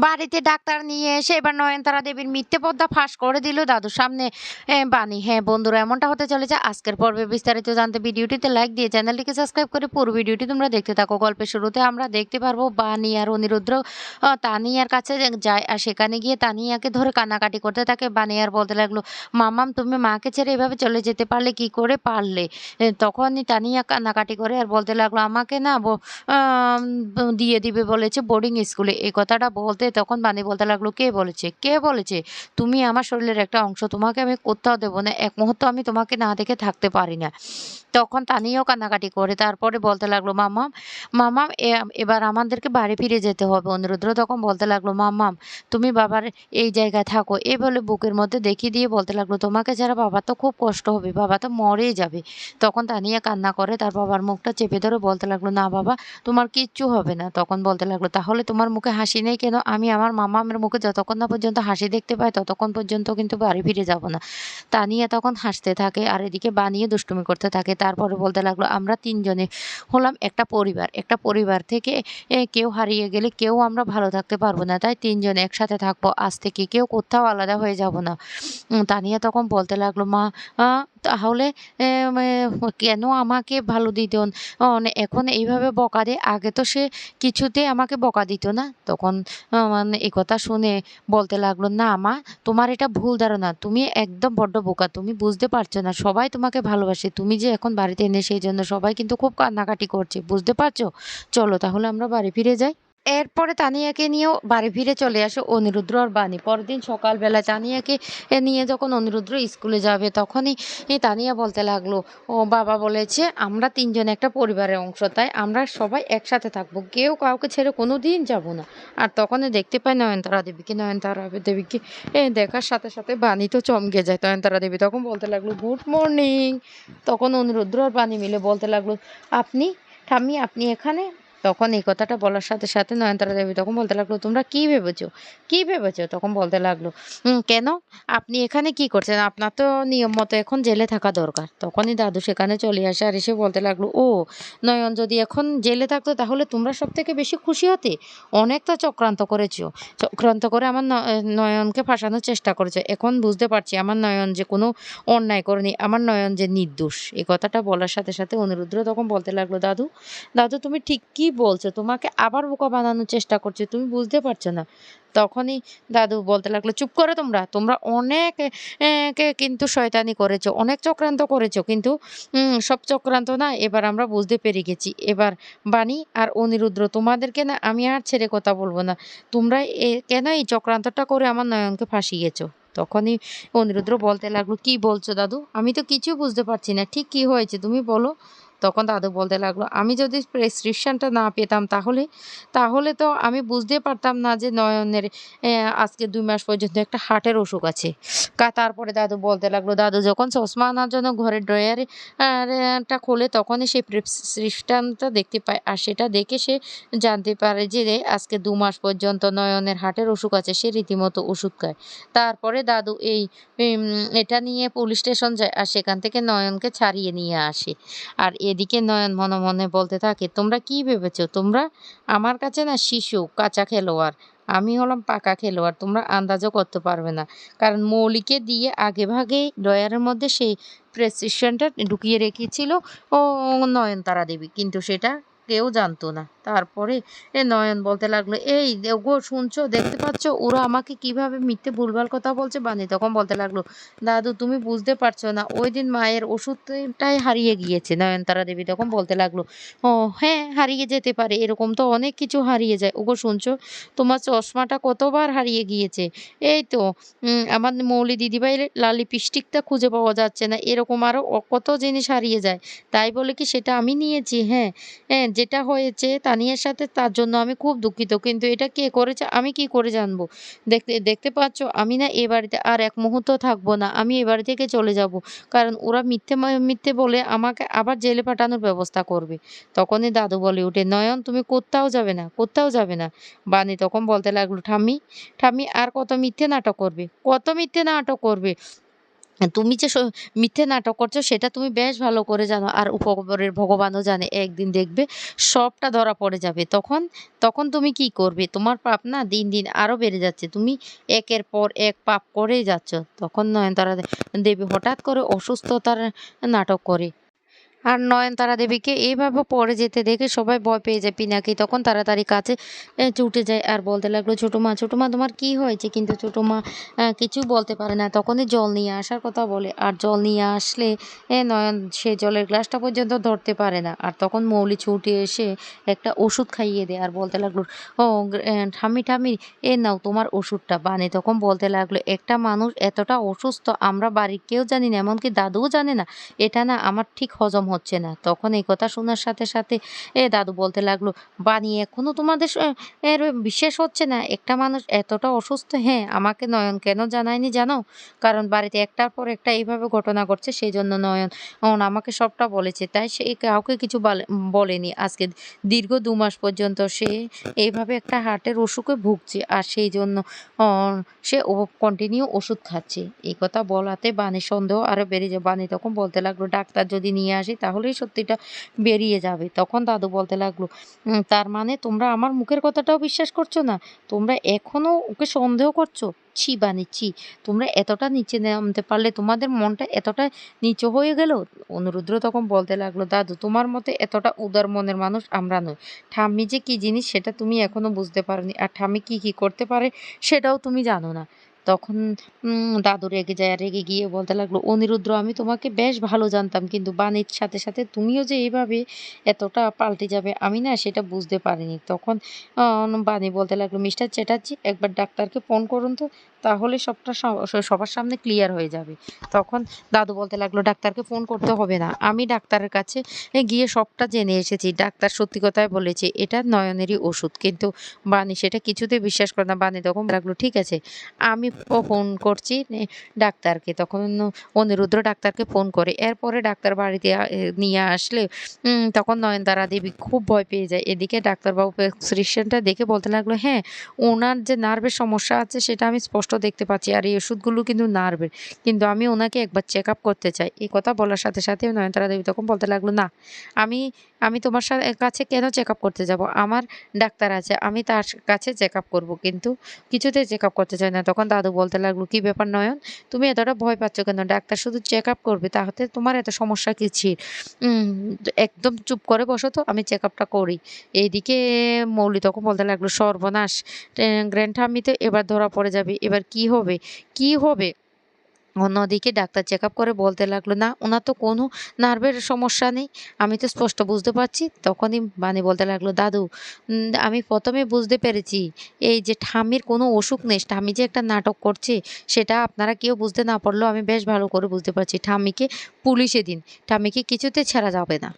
বাড়িতে ডাক্তার নিয়ে এসে এবার নয়নতারা দেবীর মিথ্যে পর্দা ফাঁস করে দিল দাদুর সামনে বাণী। হ্যাঁ বন্ধুরা, এমনটা হতে চলেছে আজকের পর্বে। বিস্তারিত জানতে ভিডিওটিতে লাইক দিয়ে চ্যানেলটিকে সাবস্ক্রাইব করে পুরো ভিডিওটি তোমরা দেখতে থাকো। গল্পের শুরুতে আমরা দেখতে পারবো বাণী আর অনিরুদ্র তানিয়ার কাছে যায়, আর সেখানে গিয়ে তানিয়াকে ধরে কান্নাকাটি করতে থাকে। বাণী আর বলতে লাগলো, মামাম তুমি মাকে ছেড়ে এভাবে চলে যেতে পারলে, কি করে পারলে? তখনই তানিয়া কান্নাকাটি করে আর বলতে লাগলো, আমাকে না আম দিয়ে দিবে বলেছে বোর্ডিং স্কুলে। এই কথাটা বলতে তখন বানি বলতে লাগলো, কে বলেছে? কে বলেছে? তুমি আমার শরীরের একটা অংশ, তোমাকে আমি কোথাও দেবো না। এক মুহূর্ত আমি তোমাকে না দেখে থাকতে পারি না। তখন তানিয়াও কান্নাকাটি করে। তারপরে বলতে লাগলো, মাম্মাম, মাম্মাম এবার আমাদেরকে বাড়ি ফিরে যেতে হবে। অনিরুদ্র তখন বলতে লাগলো, মাম্মাম তুমি বাবার এই জায়গায় থাকো। এই বলে বুকের মধ্যে দেখিয়ে দিয়ে বলতে লাগলো, তোমাকে ছাড়া বাবার তো খুব কষ্ট হবে, বাবা তো মরেই যাবে। তখন তানিয়া কান্না করে তার বাবার মুখটা চেপে ধরে বলতে লাগলো, না বাবা তোমার কিচ্ছু হবে না। তখন বলতে লাগলো, তাহলে তোমার মুখে হাসি নেই কেন? আমি আমার মামামের মুখে যতক্ষণ না পর্যন্ত হাসি দেখতে পাই ততক্ষণ পর্যন্ত কিন্তু বাড়ি ফিরে যাব না। তানিয়া তখন হাসতে থাকে আর এদিকে বানিয়ে দুষ্টুমি করতে থাকে। তারপরে বলতে লাগলো, আমরা তিনজনে হলাম একটা পরিবার। একটা পরিবার থেকে কেউ হারিয়ে গেলে কেউ আমরা ভালো থাকতে পারবো না। তাই তিনজনে একসাথে থাকবো আজ থেকে, কেউ কোথাও আলাদা হয়ে যাব না। তানিয়া তখন বলতে লাগলো, মা আ তাহলে কেন আমাকে ভালো দিত এখন এইভাবে বকা দেয়? আগে তো সে কিছুতেই আমাকে বকা দিত না। তখন মানে এ কথা শুনে বলতে লাগলো, না মা, তোমার এটা ভুল ধারণা। তুমি একদম বড্ড বোকা। তুমি বুঝতে পারছো না। সবাই তোমাকে ভালোবাসে। তুমি যে এখন বাড়িতে এনে সেইজন্য সবাই কিন্তু খুব কান্নাকাটি করছে। বুঝতে পারছো? চলো তাহলে আমরা বাড়ি ফিরে যাই। এরপরে তানিয়াকে নিয়েও বাড়ি ফিরে চলে আসে অনিরুদ্র আর বাণী। পরের দিন সকালবেলায় তানিয়াকে নিয়ে যখন অনিরুদ্র স্কুলে যাবে তখনই তানিয়া বলতে লাগলো, ও বাবা বলেছে আমরা তিনজন একটা পরিবারের অংশ, তাই আমরা সবাই একসাথে থাকবো, কেউ কাউকে ছেড়ে কোনো দিন যাবো না। আর তখনই দেখতে পায় নয়নতারা দেবীকে। নয়নতারা দেবীকে দেখার সাথে সাথে বাণী তো চমকে যায়। নয়নতারা দেবী তখন বলতে লাগলো, গুড মর্নিং। তখন অনিরুদ্র আর বাণী মিলে বলতে লাগলো, আপনি ঠাম্মি আপনি এখানে? তখন এই কথাটা বলার সাথে সাথে নয়নতারা দেবী তখন বলতে লাগলো, তোমরা কি ভেবেছো? কি ভেবেছো? তখন বলতে লাগলো, কেন? আপনি এখানে কি করছেন? আপনার তো নিয়ম মতো এখন জেলে থাকা দরকার। তখনই দাদু সেখানে চলে আসে আর এসে বলতে লাগলো, ও নয়ন যদি এখন জেলে থাকতো তাহলে তোমরা সব থেকে বেশি খুশি হতে। অনেক তো চক্রান্ত করেছো। চক্রান্ত করে আমার নয়নকে ফাঁসানোর চেষ্টা করেছো। এখন বুঝতে পারছি আমার নয়ন যে কোনো অন্যায় করেনি, আমার নয়ন যে নির্দোষ। এই কথাটা বলার সাথে সাথে অনিরুদ্র তখন বলতে লাগলো, দাদু, দাদু তুমি ঠিক কি বলছো? তোমাকে আবার বোকা বানানোর চেষ্টা করছে, তুমি বুঝতে পারছো না? তখনই দাদু বলতে লাগলো, চুপ করো তোমরা। তোমরা অনেক কিন্তু শয়তানি করেছো, অনেক চক্রান্ত করেছো, কিন্তু সব চক্রান্ত না এবার আমরা বুঝতে পেরে গেছি। এবার বাণী আর অনিরুদ্র তোমাদেরকে না আমি আর ছেড়ে কথা বলবো না। তোমরা কেন এই চক্রান্তটা করে আমার নয়নকে ফাঁসিয়েছো? তখনই অনিরুদ্র বলতে লাগলো, কি বলছো দাদু? আমি তো কিছু বুঝতে পারছি না। ঠিক কি হয়েছে তুমি বলো? তখন দাদু বলতে লাগলো, আমি যদি প্রেসক্রিপশনটা না পেতাম তাহলে তাহলে তো আমি বুঝতে পারতাম না যে নয়নের আজকে ২ মাস পর্যন্ত একটা হার্টের অসুখ আছে। তারপরে দাদু বলতে লাগলো, দাদু যখন চশমা আনার জন্য ঘরের ড্রয়ারে টা খোলে তখনই সে প্রেসক্রিপশনটা দেখতে পায়। আর সেটা দেখে সে জানতে পারে যে আজকে ২ মাস পর্যন্ত নয়নের হার্টের অসুখ আছে। সে রীতিমতো ওষুধ খায়। তারপরে দাদু উম এটা নিয়ে পুলিশ স্টেশন যায় আর সেখান থেকে নয়নকে ছাড়িয়ে নিয়ে আসে। আর এদিকে নয়ন মনে মনে বলতে থাকে, তোমরা কি ভেবেছো? তোমরা আমার কাছে না শিশু, কাঁচা খেলোয়াড়। আমি হলাম পাকা খেলোয়াড়। তোমরা আন্দাজও করতে পারবে না। কারণ মৌলিকে দিয়ে আগেভাগেই ড্রয়ারের মধ্যে সেই প্রেসক্রিপশনটা ঢুকিয়ে রেখেছিল ও নয়নতারা দেবী। কিন্তু সেটা কেউ জানতো না। তারপরে নয়ন বলতে লাগলো, এই ওগো শুনছো? দেখতে পাচ্ছ ওরা আমাকে কিভাবে মিথ্যে ভুলভাল কথা বলছে? বানি তখন বলতে লাগলো, দাদু তুমি বুঝতে পারছো না। ওইদিন মায়ের ওষুধটাই হারিয়ে গিয়েছে। নয়নতারা দেবী তখন বলতে লাগলো, ও হ্যাঁ, হারিয়ে যেতে পারে। এরকম তো অনেক কিছু হারিয়ে যায়। ওগো শুনছো? তোমার চশমাটা কতবার হারিয়ে গিয়েছে। এই তো আমার মৌলি দিদিভাইয়ের লিপস্টিকটা খুঁজে পাওয়া যাচ্ছে না। এরকম আরো কত জিনিস হারিয়ে যায়। তাই বলে কি সেটা আমি নিয়েছি? হ্যাঁ, হ্যাঁ, যেটা হয়েছে তানিয়ার সাথে তার জন্য আমি খুব দুঃখিত। কিন্তু এটা কে করেছে আমি কি করে জানবো? দেখতে দেখতে পাচ্ছ আমি না এ বাড়িতে আর এক মুহূর্ত থাকবো না। আমি এ বাড়ি থেকে চলে যাবো। কারণ ওরা মিথ্যে বলে আমাকে আবার জেলে পাঠানোর ব্যবস্থা করবে। তখনই দাদু বলে উঠে, নয়ন তুমি কোত্থাও যাবে না, কোত্থাও যাবে না। বানি তখন বলতে লাগলো, ঠাম্মি, ঠাম্মি আর কত মিথ্যে নাটক করবে? কত মিথ্যে নাটক করবে? তুমি যে মিথ্যে নাটক করছো সেটা তুমি বেশ ভালো করে জানো। আর উপরের ভগবানও জানে একদিন দেখবে সবটা ধরা পড়ে যাবে। তখন তখন তুমি কি করবে? তোমার পাপ না দিন, দিন আরো বেড়ে যাচ্ছে। তুমি একের পর এক পাপ করেই যাচ্ছ। তখন নয়নতারা দেবী হঠাৎ করে অসুস্থতার নাটক করে। আর নয়নতারা দেবীকে এইভাবে পড়ে যেতে দেখে সবাই ভয় পেয়ে যায়। পিনাকি তখন তাড়াতাড়ি কাছে ছুটে যায় আর বলতে লাগলো, ছোটো মা তোমার কি হয়েছে? কিন্তু ছোটো মা কিছু বলতে পারে না। তখনই জল নিয়ে আসার কথা বলে। আর জল নিয়ে আসলে নয়ন সে জলের গ্লাসটা পর্যন্ত ধরতে পারে না। আর তখন মৌলি ছুটে এসে একটা ওষুধ খাইয়ে দেয় আর বলতে লাগলো, ও ঠাম্মি ঠাম্মি নাও তোমার ওষুধটা। বানি তখন বলতে লাগলো, একটা মানুষ এতটা অসুস্থ আমরা বাড়ির কেউ জানি না, এমনকি দাদুও জানে না। এটা না আমার ঠিক হজম হচ্ছে না। তখন এই কথা শোনার সাথে, সাথে দাদু বলতে লাগলো, "বানি এখনো তোমাদের এর বিশ্বাস হচ্ছে না? একটা মানুষ এতটা অসুস্থ?" "হ্যাঁ, আমাকে নয়ন কেন জানায়নি জানো? কারণ বাড়িতে একটার পর একটা এইভাবে ঘটনা ঘটছে সেজন্য নয়ন আমাকে সবটা বলেছে। তাই সে কাউকে কিছু বলেনি। আজকে দীর্ঘ ২ মাস পর্যন্ত সে এইভাবে একটা হার্টের অসুখে ভুগছে। আর সেইজন্য অ সে কন্টিনিউ ওষুধ খাচ্ছে।" এই কথা বলাতে বানির সন্দেহ আরো বেড়ে যায়। বানি তখন বলতে লাগলো, "ডাক্তার যদি নিয়ে আসি তাহলেই সত্যিটা বেরিয়ে যাবে।" তখন দাদু বলতে লাগলো, তার মানে তোমরা আমার মুখের কথাটাও বিশ্বাস করছো না? তোমরা এখনো ওকে সন্দেহ করছো? ছি বানি ছি! তোমরা এতটা নিচে নামতে পারলে, তোমাদের মনটা এতটা নিচু হয়ে গেল?" অনুরুদ্র তখন বলতে লাগলো, "দাদু তোমার মতো এতটা উদার মনের মানুষ আমরা নই। ঠাম্মি যে কি জিনিস সেটা তুমি এখনো বুঝতে পারোনি। আর ঠাম্মি কি, কি করতে পারে সেটাও তুমি জানো না।" তখন দাদু রেগে যায়। আর রেগে গিয়ে বলতে লাগলো, "অনিরুদ্র আমি তোমাকে বেশ ভালো জানতাম। কিন্তু বাণীর সাথে, সাথে তুমিও যে এইভাবে এতটা পাল্টে যাবে আমি না সেটা বুঝতে পারিনি।" তখন আ বাণী বলতে লাগলো, "মিস্টার চ্যাটার্জি একবার ডাক্তারকে ফোন করুন তো। তাহলে সবটা সবার সামনে ক্লিয়ার হয়ে যাবে।" তখন দাদু বলতে লাগলো, "ডাক্তারকে ফোন করতে হবে না। আমি ডাক্তারের কাছে গিয়ে সবটা জেনে এসেছি। ডাক্তার সত্যি কথাই বলেছে। এটা নয়নেরই ওষুধ।" কিন্তু বাণী সেটা কিছুতেই বিশ্বাস করে না। বাণী তখন লাগলো, "ঠিক আছে। আমি ফোন করছি ডাক্তারকে।" তখন অনিরুদ্র ডাক্তারকে ফোন করে। এরপরে ডাক্তার বাড়িতে নিয়ে আসলে তখন নয়নতারা দেবী খুব ভয় পেয়ে যায়। এদিকে ডাক্তারবাবু প্রেসক্রিপশনটা দেখে বলতে লাগলো, "হ্যাঁ, উনার যে নার্ভের সমস্যা আছে সেটা আমি স্পষ্ট দেখতে পাচ্ছি। আর এই ওষুধগুলো কিন্তু নার্ভের। কিন্তু আমি উনাকে একবার চেকআপ করতে চাই।" এই কথা বলার সাথে, সাথে নয়নতারা দেবী তখন বলতে লাগলো, "না, আমি আমি তোমার কাছে কেন চেকআপ করতে যাব? আমার ডাক্তার আছে। আমি তার কাছে চেকআপ করব। কিন্তু কিছুতেই চেকআপ করতে চায় না।" তখন দাদু বলতে লাগলো, "কি ব্যাপার নয়ন? তুমি এতটা ভয় পাচ্ছ কেন? ডাক্তার শুধু চেকআপ করবে। তাহাতে তোমার এত সমস্যা কিসের? উম একদম চুপ করে বসো তো, আমি চেকআপটা করি।" এইদিকে মৌলি তখন বলতে লাগলো, "সর্বনাশ! গ্র্যান্ড ঠাম্মি তো এবার ধরা পড়ে যাবে। এবার কি হবে? কি হবে?" অন্যদিকে ডাক্তার চেকআপ করে বলতে লাগলো, "না, উনার তো কোনো নার্ভের সমস্যা নেই। আমি তো স্পষ্ট বুঝতে পারছি।" তখনই বানি বলতে লাগলো, "দাদু আমি ১ম এ বুঝতে পেরেছি এই যে ঠাম্মির কোনো অসুখ নেই। ঠাম্মি যে একটা নাটক করছে সেটা আপনারা কেউ বুঝতে না পারলেও আমি বেশ ভালো করে বুঝতে পারছি। ঠাম্মিকে পুলিশে দিন। ঠাম্মিকে কিছুতে ছাড়া যাবে না।"